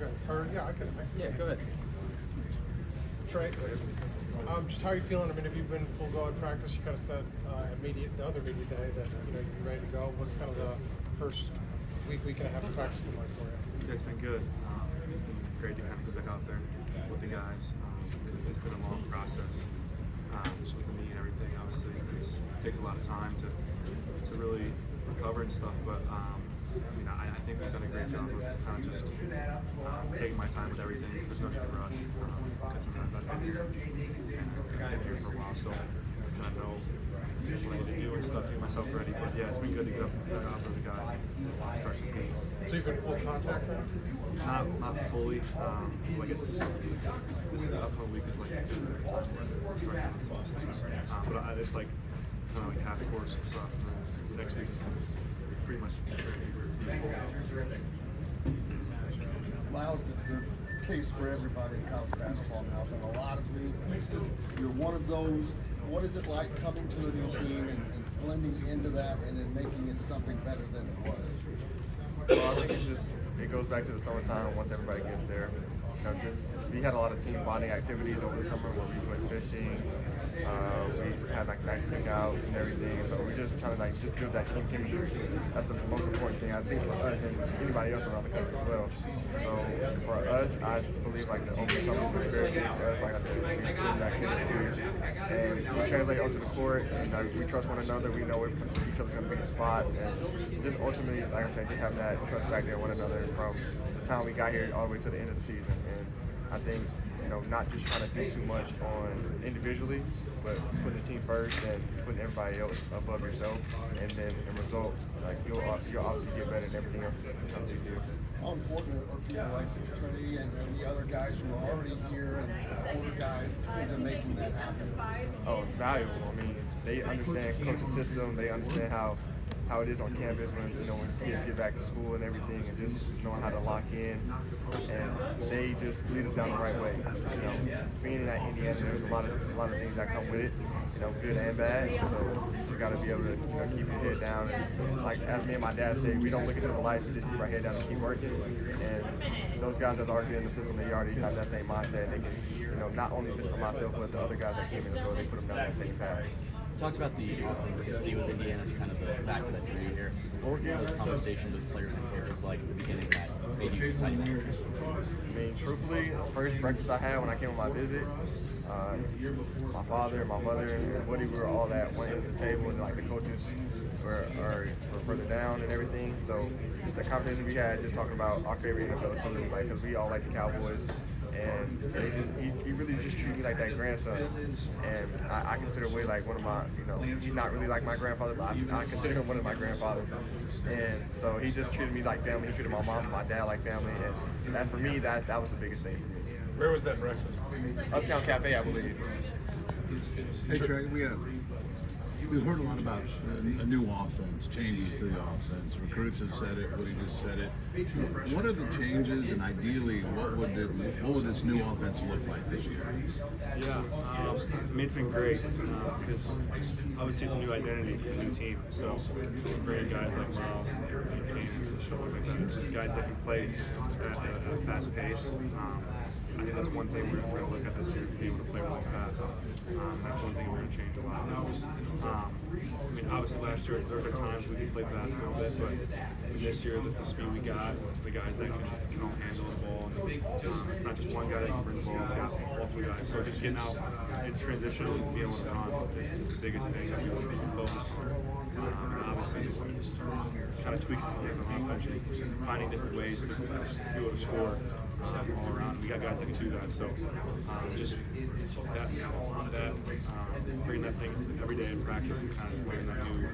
Okay. Or yeah, I can. Yeah, go ahead. Trey, just how are you feeling? I mean, have you been full go at practice? You kind of said at the other media day that you're ready to go. What's kind of the first week and a half of practice been like for you? It's been good. It's been great to kind of get back out there with the guys. It's been a long process, just with the knee and everything. Obviously, it takes a lot of time to really recover and stuff. But I think we've done a great job of kind of just taking my time with everything. There's no need to rush because I've been here for a while, so I kind of know what I need to do and stuff to get myself ready. But yeah, it's been good to get up with the guys and start competing. So you've been full contact then? Not fully. Like this upcoming week is like a good time where we're starting to do most things. But it's like kind of like half course and stuff. And then next week is pretty much Myles, it's the case for everybody in college basketball now. There's been a lot of new pieces. You're one of those. What is it like coming to a new team and blending into that and then making it something better than it was? Well, I think it goes back to the summertime once everybody gets there. We had a lot of team bonding activities over the summer where we went fishing. We had like nice cookouts and everything. So we're just trying to just build that team chemistry. That's the most important thing I think for us and anybody else around the country as well. So for us, I believe like the open summer was very big for us. Like I said, we build that chemistry and we translate onto the court. We trust one another. We know if each other's going to be in spots, and just ultimately, like I'm saying, just having that trust factor in one another from the time we got here all the way to the end of the season. And I think, not just trying to do too much on individually, but putting the team first and putting everybody else above yourself, and then in result, like you'll obviously get better than everything else that you do. How important are people like Trey and the other guys who are already here and the older guys into making that happen? Oh, valuable. I mean, they understand coaching system. They understand how it is on campus when when kids get back to school and everything, and just knowing how to lock in, and they just lead us down the right way. Being in that Indiana, there's a lot of things that come with it, good and bad. So you got to be able to keep your head down, and like as me and my dad say, we don't look into the lights, we just keep our head down and keep working. And those guys that's already in the system, they already have that same mindset. They can, not only just for myself, but the other guys that came in as well, they put them down that same path. Talked about the authenticity with Indiana as kind of the back of that career here. What were those conversations with players and coaches like at the beginning that made you decide to interest? I mean, truthfully, the first breakfast I had when I came on my visit, my father, my mother, and Woody, we were all at one end of the table, and like the coaches were further down and everything. So just the conversation we had, just talking about our favorite NFL team, like because we all like the Cowboys. And he really just treated me like that grandson, and I consider Wade like one of my, he's not really like my grandfather, but I consider him one of my grandfathers, and so he just treated me like family. He treated my mom and my dad like family, and that for me, that was the biggest thing for me. Where was that breakfast? Uptown Cafe, I believe. Hey Trey, we've heard a lot about a new offense, changes to the offense. Recruits have said it. Woody just said it. What are the changes, and ideally, what would this new offense look like this year? Yeah, it's been great because obviously it's a new identity, a new team. So bringing guys like Myles and Kane and stuff like that, just guys that can play at a fast pace. I think that's one thing we're going to look at this year, to be able to play really fast. That's one thing we're going to change a lot. Obviously last year there were times we could play fast a little bit, but this year the speed we got, the guys that can all handle the ball, it's not just one guy that can bring the ball, we got multiple guys. So just getting out in transition and being able to run is the biggest thing that we focus on. And obviously just kind of tweaking some things on offense, finding different ways to be able to score all around. We got guys that can do that, so just bringing that thing every day in practice and kind of learning that new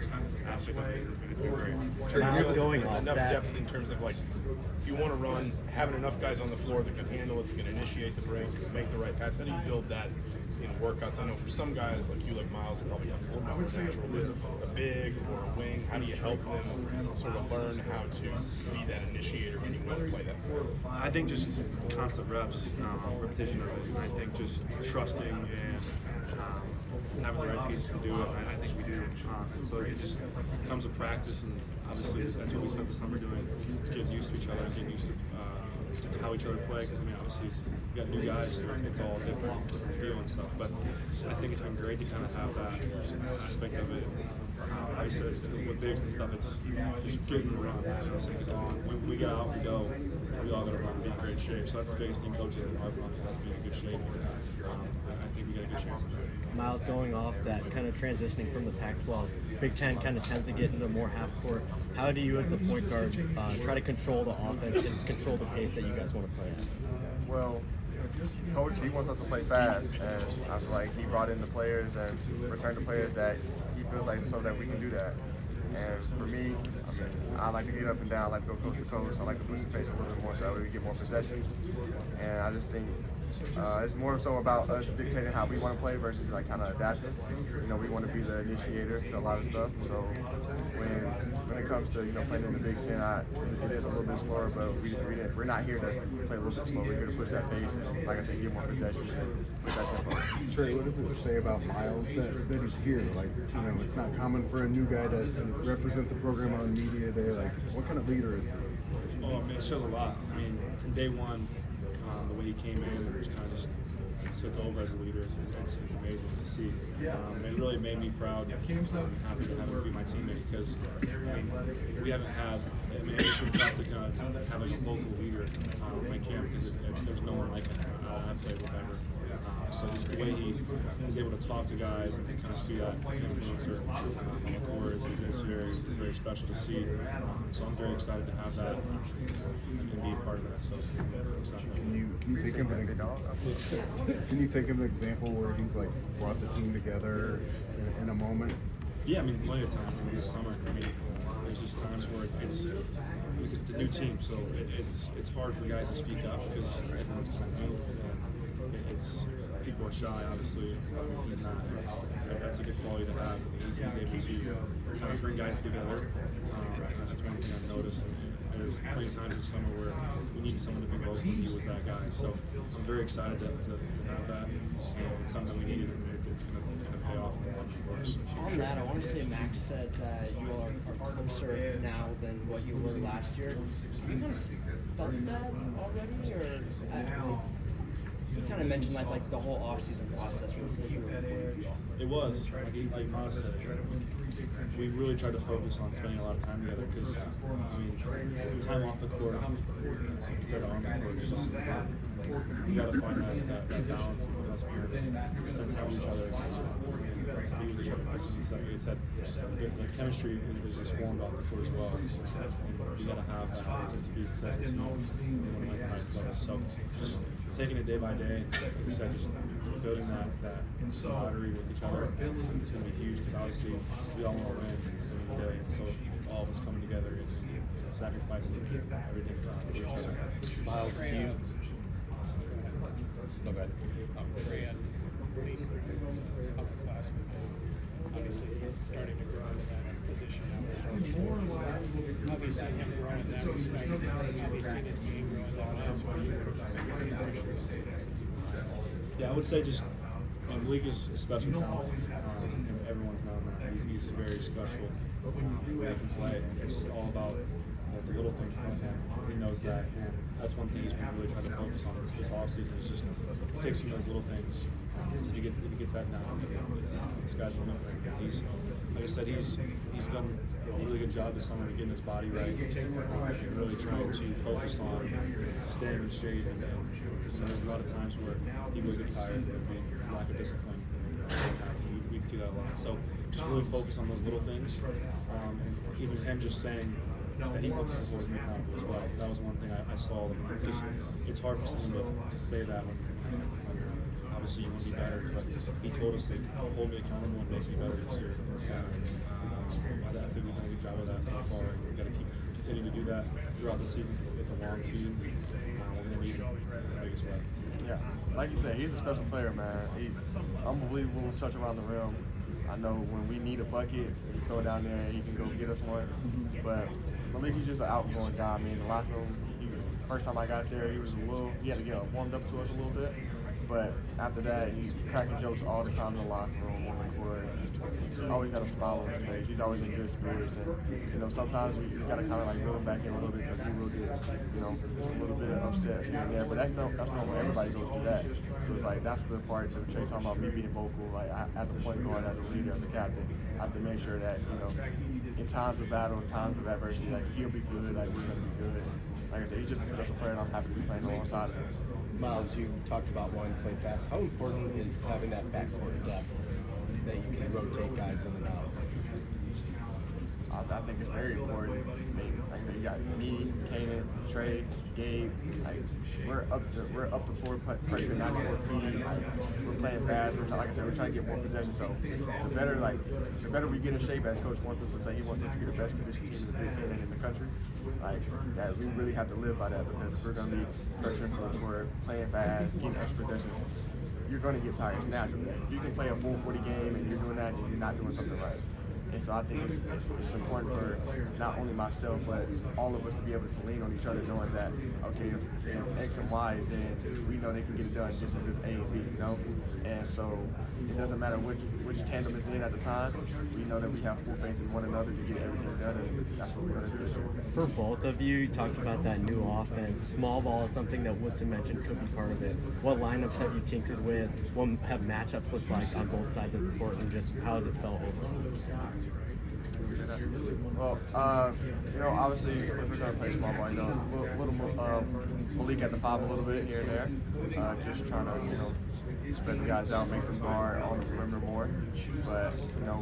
aspect of it, it's been great. Sure, enough depth in terms of like, if you want to run, having enough guys on the floor that can handle it, that can initiate the break, make the right pass. How do you build that in workouts? I know for some guys like you, like Myles, it probably comes a little more natural with a big or a wing. How do you help them sort of learn how to be that initiator when you want to play that forward? I think just constant reps, repetition of it. I think just trusting and having the right pieces to do it. I think we do. And so it just comes with practice, and obviously that's what we spent the summer doing, getting used to each other, getting used to how know each other play because I mean obviously we got new guys, so it's all different feel and stuff. But I think it's been great to kind of have that aspect of it. Obviously, with bigs and stuff, it's just getting the run. It's on. When we get out, we go. We all got to run, be in great shape. So that's the biggest thing coaches in our run, be in good shape. I think we got a good chance of that. Myles, going off that, kind of transitioning from the Pac-12, Big Ten kind of tends to get into more half court. How do you, as the point guard, try to control the offense and control the pace that you guys want to play at? Well, Coach, he wants us to play fast, and I feel like he brought in the players and returned the players that he feels like so that we can do that. And for me, I mean, I like to get up and down, I like to go coast to coast, I like to push the pace a little bit more so that way we get more possessions. And I just think it's more so about us dictating how we want to play versus like kind of adapting. You know, we want to be the initiator to a lot of stuff. So when it comes to playing in the Big Ten, it is a little bit slower, but we're not here to play a little bit slower. We're here to push that pace and, like I said, get more possessions and push that tempo. Trey, what does it say about Myles that he's here? Like, it's not common for a new guy to represent the program on media day. Like, what kind of leader is he? Oh, I mean, it shows a lot. I mean, from day one, the way he came in and just kind of just took over as a leader, it's amazing to see. It really made me proud. I'm happy to have him be my teammate because I mean, we haven't had. I mean, it's been tough to kind of have like a vocal leader on my camp because there's no one like him. I've played with ever. So just the way he is able to talk to guys and kind of be that influencer on the court is very special to see. So I'm very excited to have that and be a part of that. So Can you think of an example where he's like brought the team together in a moment? Yeah, I mean, plenty of times. I mean, this summer, I mean, there's just times where it's because it's a new team, so it's hard for guys to speak up because everyone's kind of new. People are shy, obviously. He's not. That's a good quality to have. He's able to kind of bring guys together. That's one thing I've noticed. There's plenty of times this summer where we needed someone to be vocal, and he was that guy. So I'm very excited to have that. It's something that we needed, and it's gonna pay off for us. On that, I want to say Max said that you are closer now than what you were last year. Have you kind of felt that already, or you kind of mentioned like the whole off-season process was you were. It was like Myles said. We really tried to focus on spending a lot of time together because I mean, time off the court compared to on the court is just you got to find that balance and us being spend time with each other and be with each other. It's that the chemistry is just formed off the court as well. You got to have that to be successful in the highest level. So just taking it day by day, like I said, just building that camaraderie with each other is going to be huge because obviously we all want to win at the end of the day. And so it's all of us coming together and sacrificing everything for each other. Myles, you. No, go ahead. Trey had upperclassmen. Obviously, he's starting to grow into that position now. Obviously, him growing in that respect. Have you seen his game grow in that? That's why you were impressions since he was. Yeah, I would say just Malik is a special talent. And everyone's known that. He's very special. The way he can play. It's just all about the little things from him. He knows that. And that's one thing he's been really trying to focus on this offseason is just fixing those little things. If he gets that down, the sky's the limit. He's, like I said, he's done a really good job this summer of getting his body right. And really trying to focus on staying in shape. And there's a lot of times where he would get tired and lack of discipline. We'd see that a lot. So just really focus on those little things. And even him just saying that he wants to hold me accountable as well. That was one thing I saw. Because it's hard for someone to say that when obviously you want to be better, but he told us to hold me accountable and make me better this year. I think we've done a good job of that so far. We've got to continue to do that throughout the season. It's a long season. We're going to need him in the biggest way. Yeah, like you said, he's a special player, man. He's unbelievable touch around the rim. I know when we need a bucket, we throw it down there and he can go get us one. But Malik is just an outgoing guy. I mean, the locker room, first time I got there, he had to get warmed up to us a little bit. But after that, he's cracking jokes all the time in the locker room, on the court. He's always got a smile on his face. He's always in good spirits. And, sometimes you got to kind of like reel him back in a little bit because he will get, just a little bit upset here and there. But that's normal. Everybody goes through that. So it's like, that's the part that Trey talking about me being vocal. Like, at the point guard, as a leader, as a captain, I have to make sure that, in times of battle, in times of adversity, like, he'll be good, like, we're going to be good. Like I said, he's just a special player, and I'm happy to be playing alongside of him. Myles, you talked about wanting to play fast. How important is having that backcourt depth that you can rotate guys in and out? I think it's very important. I mean, like I said, you got me, Kanan, Trey, Gabe. Like, we're up to forward pressure, 94 feet. Like, we're playing fast. Like I said, we're trying to get more possession. So the better we get in shape, as Coach wants us to say, he wants us to be the best conditioned team in the Big Ten and in the country. Like, that we really have to live by that, because if we're going to be pressuring for playing fast, getting extra possessions, you're going to get tired. It's natural. You can play a full 40 game and you're doing that and you're not doing something right. And so I think it's important for not only myself, but all of us to be able to lean on each other, knowing that, okay, if X and Y is in, we know they can get it done just as if A and B, And so it doesn't matter which tandem is in at the time. We know that we have full faith in one another to get everything done, and that's what we're going to do this year. For both of you, you talked about that new offense. Small ball is something that Woodson mentioned could be part of it. What lineups have you tinkered with? What have matchups looked like on both sides of the court, and just how has it felt overall? Well, obviously, if we're going to play small ball, little Malik at the 5 a little bit here and there. Just trying to, spread the guys out, make them guard on the perimeter more. But,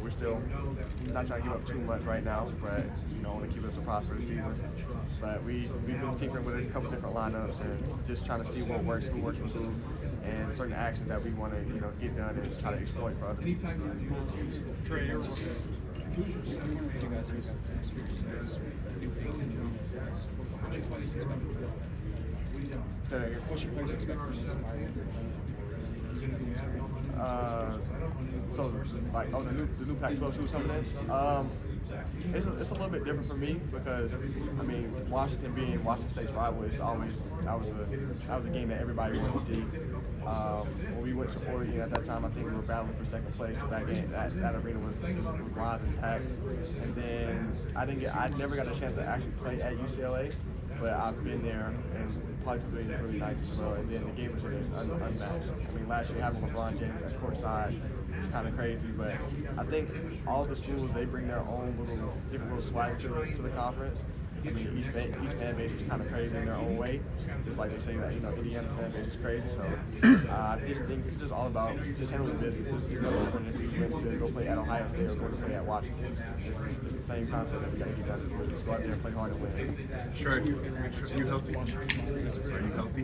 we're still not trying to give up too much right now, but, want to keep it a surprise for the season. But we've been tinkering with a couple different lineups and just trying to see what works, who works with who, and certain actions that we want to, get done and try to exploit for other people. Trey, you guys have experienced this new Big Ten defense. What's your players expect from them? What's your players expect from this? So, like, the new Pac-12 who's coming in. It's a little bit different for me because, Washington being Washington State's rival, that was a game that everybody wanted to see. When we went to Oregon at that time, I think we were battling for second place. So that game, that arena was live and packed. And then I never got a chance to actually play at UCLA, but I've been there and probably been really nice as well. And then the game was unmatched. Last year having LeBron James at courtside, it's kind of crazy, but I think all the schools, they bring their own different little swag to the conference. Each fan base is kind of crazy in their own way. Just like they say that, Indiana fan base is crazy. So I just think it's just all about just handling business. It's no different if you went to go play at Ohio State or going to play at Washington. It's the same concept that we got to get done. Just go out there and play hard and win. Sure. Are you healthy? Are you healthy?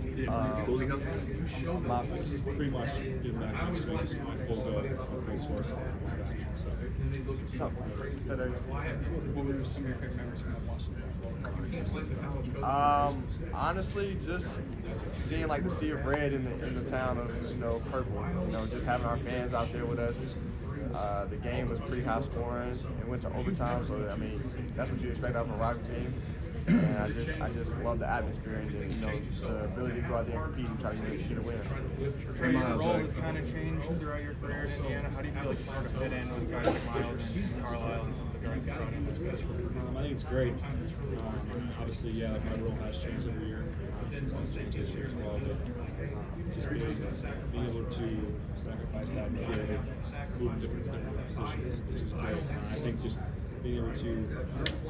Fully healthy? Pretty much getting back on things. My full full source. What were some of your favorite memories from that Washington? Honestly, just seeing like the sea of red in the town of purple. Just having our fans out there with us. The game was pretty high scoring. It went to overtime, so that's what you expect out of a Rocket team. And I just love the atmosphere and the ability to go out there and compete and try to get a win. Trey, your role has kind of changed throughout your career in Indiana. How do you feel like you sort of fit in with guys like Myles and Carlisle and some of the guards you brought in? I think it's great. Obviously, my role has changed every year. It's going to change this year as well, but just being able to sacrifice that and move in different positions is great. I think just being able to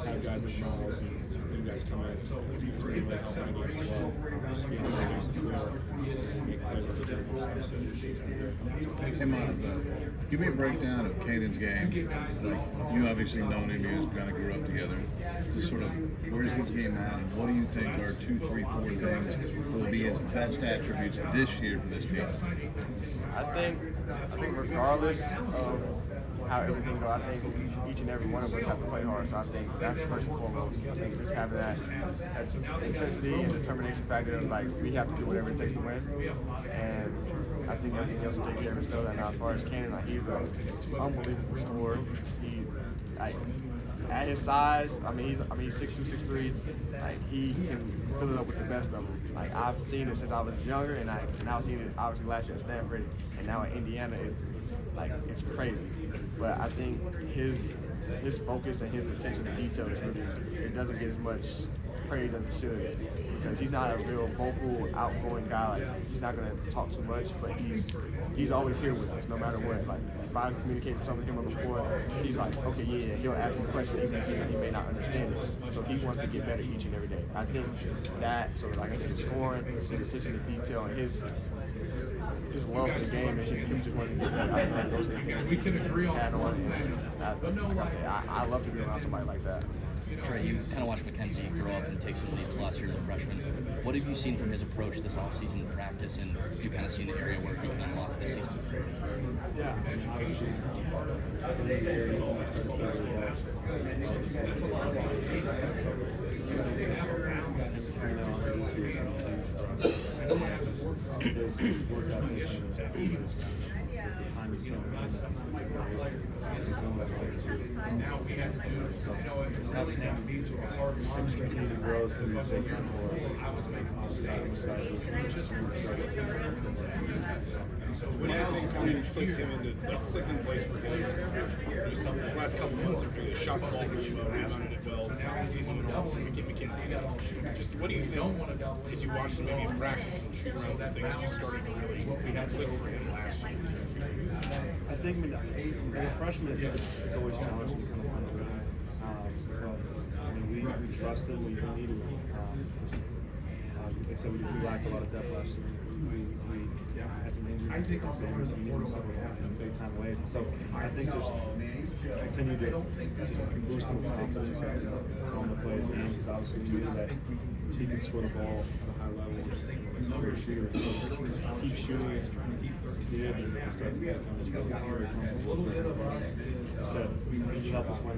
have guys like Myles and you guys come in, it's going to really help my game as well. Just being able to space the floor and make plays with the dribbles. Hey, Myles, give me a breakdown of Kanan's game. Like, you obviously known him, you guys kind of grew up together. Just sort of, where's his game at, and what do you think are 2, 3, 4 things that will be his best attributes this year for this team? I think regardless of how everything goes, I think each and every one of us have to play hard. So I think that's first and foremost. I think just having that intensity and determination factor of like we have to do whatever it takes to win. And I think everything else will take care of itself. And now as far as Kanan, he's an unbelievable scorer. at his size, he's 6'2", 6'3". Like he can fill it up with the best of them. Like I've seen it since I was younger, and I've seen it obviously last year at Stanford, and now at Indiana. It's crazy. But I think his focus and his attention to detail is really, it doesn't get as much praise as it should, because he's not a real vocal, outgoing guy. Like he's not gonna talk too much, but he's always here with us no matter what. Like if I communicate something to him before, he's like, okay, yeah, he'll ask me a question even if he may not understand it. So he wants to get better each and every day. I think that, so like I said, his scoring, his attention to detail, and his love for the game, and him just wanting to get better. I think that goes to the things we can agree on. Like I say, I love to be around somebody like that. Trey, you kind of watched Mackenzie grow up and take some leaps last year as a freshman. What have you seen from his approach this offseason in practice, and you kind of seen the area where he can unlock this season? Yeah, I mean, obviously, I think Gary's almost started to play really well. It's a lot of his work ethic, the time he spent with him, he's going to so it's having him just continue to grow is going to be a big time for us. What do you think kind of clicked him into clicking in place for him? These last couple months have really shot the ball really well, rebounded it well as the season went on from McKenzie. Just what do you think as you watched him maybe in practice and shoot arounds and things just started to really click for him last year? I think as a freshman, it's always challenging to kind of find a rhythm. But we trust him. We needed him. Like I said, we lacked a lot of depth last year. We had some injuries, so we needed someone in big time ways. And so I think just continue to boost him with confidence and tell him to play his game, because obviously we knew that he can score the ball at a high level. He's a great shooter. So keep shooting it. He did, and he started to become very comfortable with it. So he helped us win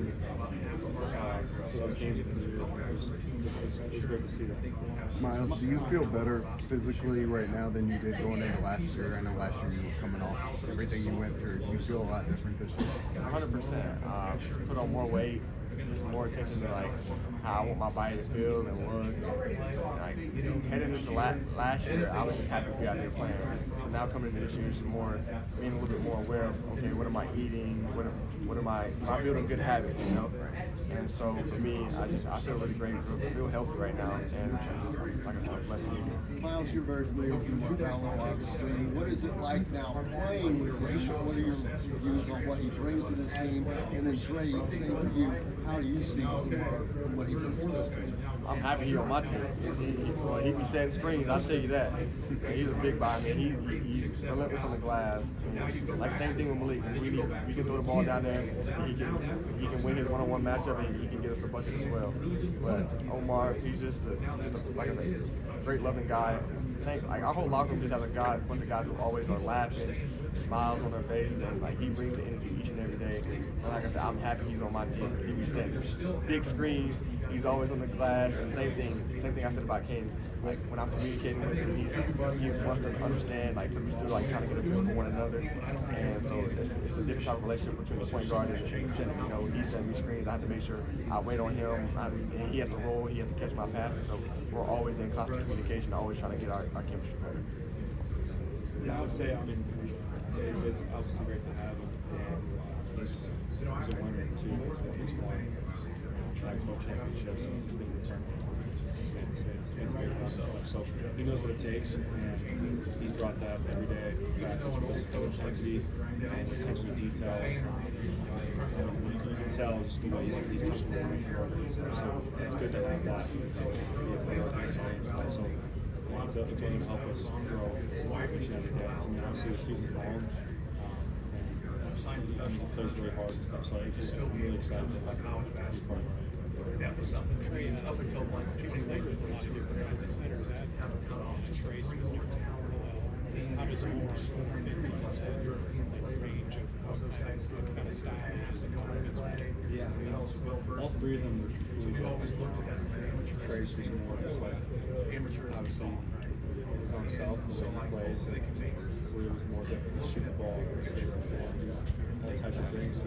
those games. It was great to see that. Myles, do you feel better physically right now than you did going into last year? I know last year you were coming off everything you went through. Do you feel a lot different this year? 100%. Put on more weight, just more attention to like how I want my body to feel and look. Like heading into last year, I was just happy to be out there playing. So now coming into this year, just more being a little bit more aware of, okay, what am I eating? What am I building good habits, you know? And so for me, I feel really great. I feel healthy right now, and like I said, I'm blessed to be here. Myles, you're very familiar with Gallo, obviously. What is it like now playing with him? What are your views on what he brings to this team? And then Trey, same for you. How do you see him and what he brings to this team? I'm happy he's on my team. He be setting screens, I'll tell you that. He's a big guy. I mean, he's relentless on the glass. Like same thing with Malik. We can throw the ball down there. He can win his one-on-one matchup, and he can get us a bucket as well. But Omar, he's just like I said, great loving guy. Same, like our whole locker room just has a bunch of guys who always are laughing, smiles on their faces, and like he brings the energy each and every day. And like I said, I'm happy he's on my team. He be setting big screens. He's always on the glass, and same thing I said about King. Like when I'm communicating with him, he wants to understand, like, because we still like trying to get a feel for one another, and so it's a different type of relationship between the point guard and the center. You know, he sends me screens, I have to make sure I wait on him, and he has to roll, he has to catch my passes. So we're always in constant communication, always trying to get our chemistry better. Yeah, I would say, I mean, it's obviously great to have him. He's a winner too. He's won back-to-back championships and he's been returned. So he knows what it takes, and he's brought that every day. With intensity and attention to detail. You can tell just the way he's comfortable with and stuff. So it's good to have that. So it's only going to help us grow each and every day. I mean, obviously the season's long. He plays really hard and stuff, so I'm really excited to be part of it. That was something Trey up until picking later with a lot of different kinds of centers at Trace was different. How does Omar score fit that range of kind of style is and confidence? Yeah, I mean, all three of them were really well. Trace was more just like obviously his own self and the way he plays, and Khalil was more different. Shoot the ball, space the floor, do all types of things.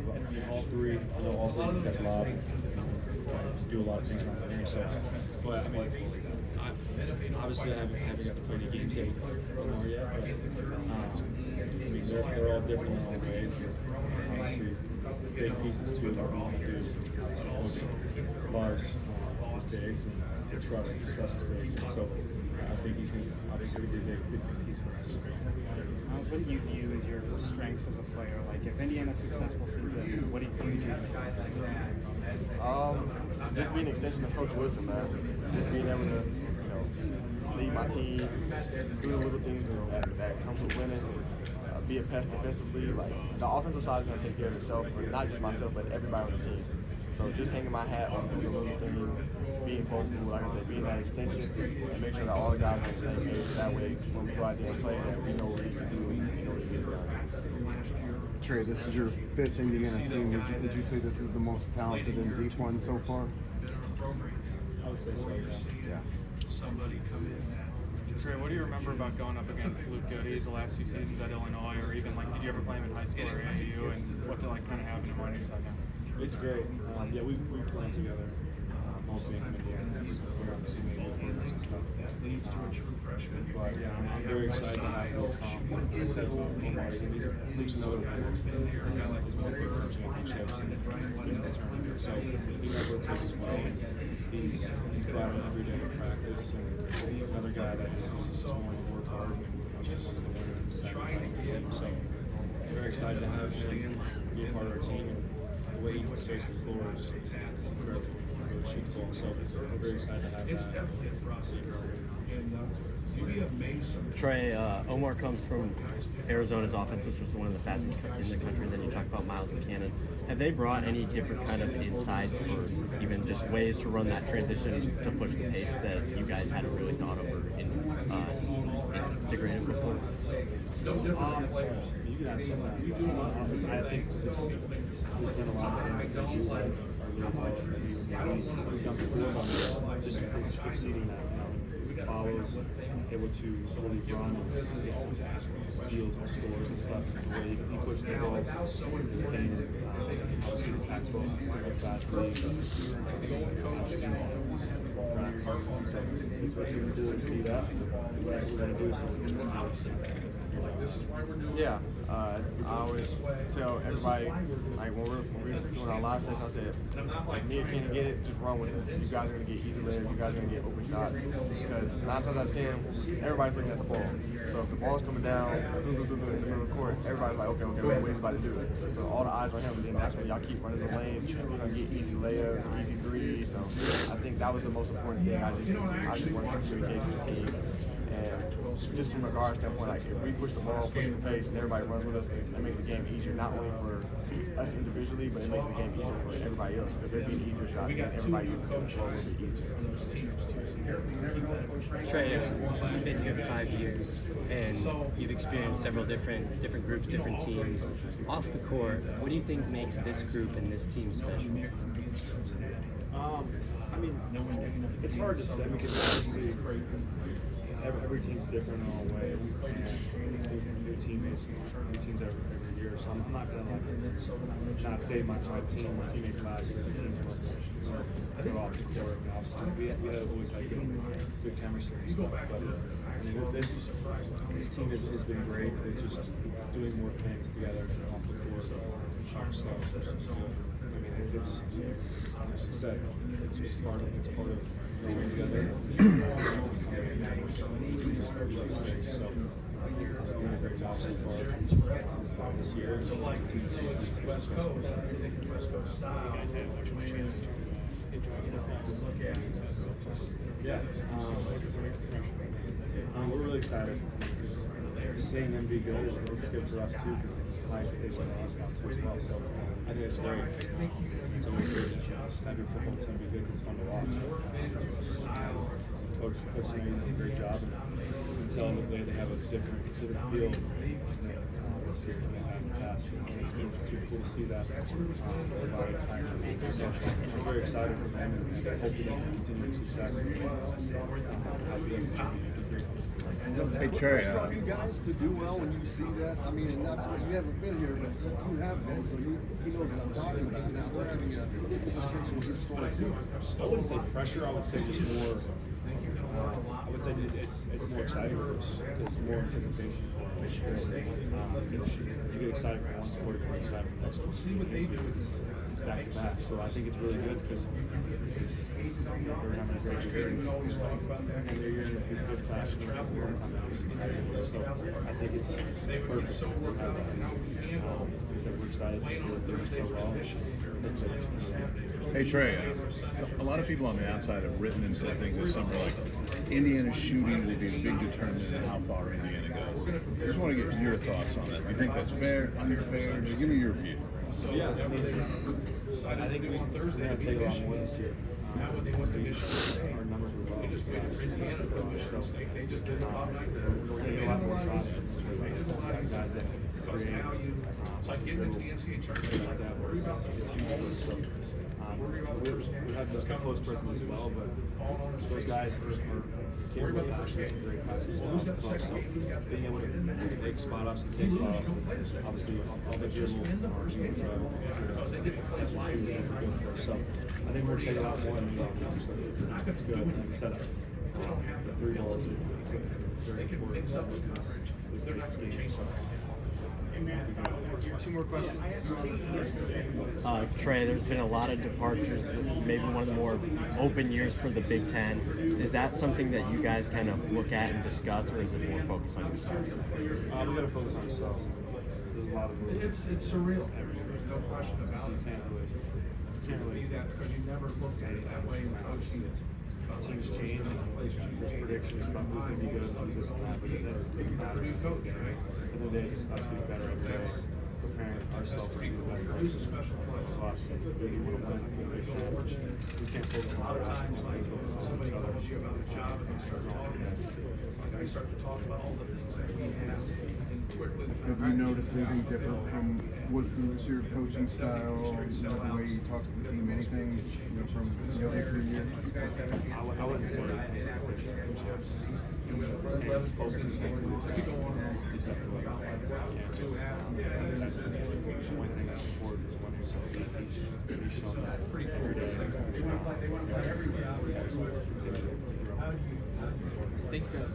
But I mean, all three got love and do a lot of things around there. So, but I mean, obviously I haven't got to play any games anymore yet. But I mean, they're all different in their own ways. And obviously, big pieces too. What we want to do is Coach Buzz is big, and the trust is big. And so I think he's going to obviously be a big piece for us. Myles, what do you view as your strengths as a player? Like, if Indiana's successful season, what do you do? Just being an extension of Coach Wilson, man. Just being able to, lead my team, do the little things that comes with winning, be a pest defensively. Like, the offensive side is going to take care of itself, but not just myself, but everybody on the team. So just hanging my hat on doing the little things, being vocal, like I said, being that extension, and make sure that all the guys are on the same page. That way, when we go out there and play, that we know what we can do and we know what to get it done. Trey, this is your 5th Indiana team. Would you say this is the most talented and deep one so far? I would say so, yeah. Trey, what do you remember about going up against Luke Goody the last few seasons at Illinois, or even like, did you ever play him in high school or AAU, and what did like kind of happen in minor side now? It's great. Yeah, we played together. Most being from Indiana, so we're on the same programs and stuff. But yeah, I'm very excited to have Luke instead of Omar. Luke's another player. He's won Big Ten championships and he's been in the tournament. So he knows what it takes as well. He's brought in every day to practice, and another guy that just wanting to work hard and just wants to win and sacrifice the team. So very excited to have him be a part of our team. And the way he can space the floor is incredible. Really shoot the ball. So we're very excited to have that. Trey, Omar comes from Arizona's offense, which was one of the fastest in the country. Then you talk about Myles and Cannon. Have they brought any different kind of insights or even just ways to run that transition to push the pace that you guys hadn't really thought of or integrated before? You can ask someone. I think there's been a lot of things that you are really well. We've done before, just exceeding that. Follows, able to really run and get some sealed scores and stuff. The way he pushed the ball, obviously the Pac-12 fast league. So it's what people do to see that. That's what we're going to do. Yeah, I always tell everybody, like when we're doing our live session, I said, like, me and Kenny get it, just run with it. You guys are going to get easy layers, you guys are going to get open shots. Because 9 times out of 10, everybody's looking at the ball. So if the ball's coming down, in the middle of the court, everybody's like, okay, what he's about to do. So all the eyes on him, and then that's when y'all keep running the lanes, you're going to get easy layups, easy threes. So I think that was the most important thing. I just wanted to communicate to the team. And just from a guard standpoint, like if we push the ball, push the pace, and everybody runs with us, that makes the game easier, not only for us individually, but it makes the game easier for everybody else. Because they're being easier shots, and everybody uses the ball a little bit easier. Trey, you've been here 5 years, and you've experienced several different groups, different teams. Off the court, what do you think makes this group and this team special? I mean, it's hard to say because obviously every team's different in all ways, and it's new teammates, new teams every year. So I'm not gonna not say my teammates last year, the teams were go off the court. And obviously we have always had good chemistry and stuff. But I mean, this team has been great. We're just doing more things together off the court. So I mean, it's part of growing together. So I think it's doing a great job so far this year. So like you guys had much of a chance to enjoy the success. Yeah, we're really excited because seeing them be good is good for us too. Because high expectations on us now too as well. So I think it's great. It's always great to have your football team be good. It's fun to watch. Coach May does a great job, and tell them that they have a different feel. this year than we have in the past. It's been cool to see that. A lot of excitement. So I'm very excited for them and hopefully they can continue success. Hey Trey, You guys to do well when you see that. I mean, and that's what you haven't been here, but you have been, so you know what I'm talking about. Now we're having a potential historic season. I wouldn't say pressure. I would say just more. I would say it's more exciting for us. There's more anticipation for us. You get excited for one sport, you get excited for the next one. It's back to back. So I think it's really good because they're having a great year and they're in a good fashion. So I think it's perfect to have that. Like I said, we're excited for doing so well. hey Trey, a lot of people on the outside have written and said things this summer like Indiana's shooting will be a big determinant in how far Indiana goes. I just want to get your thoughts on that. Do you think that's fair, unfair? Just give me your view. Yeah, I mean, I think we're going to take a lot more this year. Our numbers were low. So we're going to take a lot more shots. We got guys that can create, dribble, things like that. It's huge for us. So we have the close person as well, but those guys are capable of passing some great passes as well. So being able to make spot ups and take spot ups, obviously all the dribble or being that's what shooting is good for. So I think we're taking a lot more than we are. So it's good. Like I said, the three balls, it's very important. This game. So. Two more questions. Trey, there's been a lot of departures, maybe one of the more open years for the Big Ten. Is that something that you guys kind of look at and discuss, or is it more focused on yourself? We got to focus on ourselves. There's a lot of movement. It's surreal. There's no question about it. You can't really say that way. Teams change. There's predictions about who's going to be good, who's this and that, but it doesn't matter. At the end of the day, it's just us getting better every day, preparing ourselves to be the best version of us. And we want to win the Big Ten. We can't focus on our team. We focus on each other. Start to talk about all the things that we have. Have you noticed anything different from Woodson's your coaching style, the way he talks to the team, anything from the other 3 years? I wouldn't say that. Thanks, guys.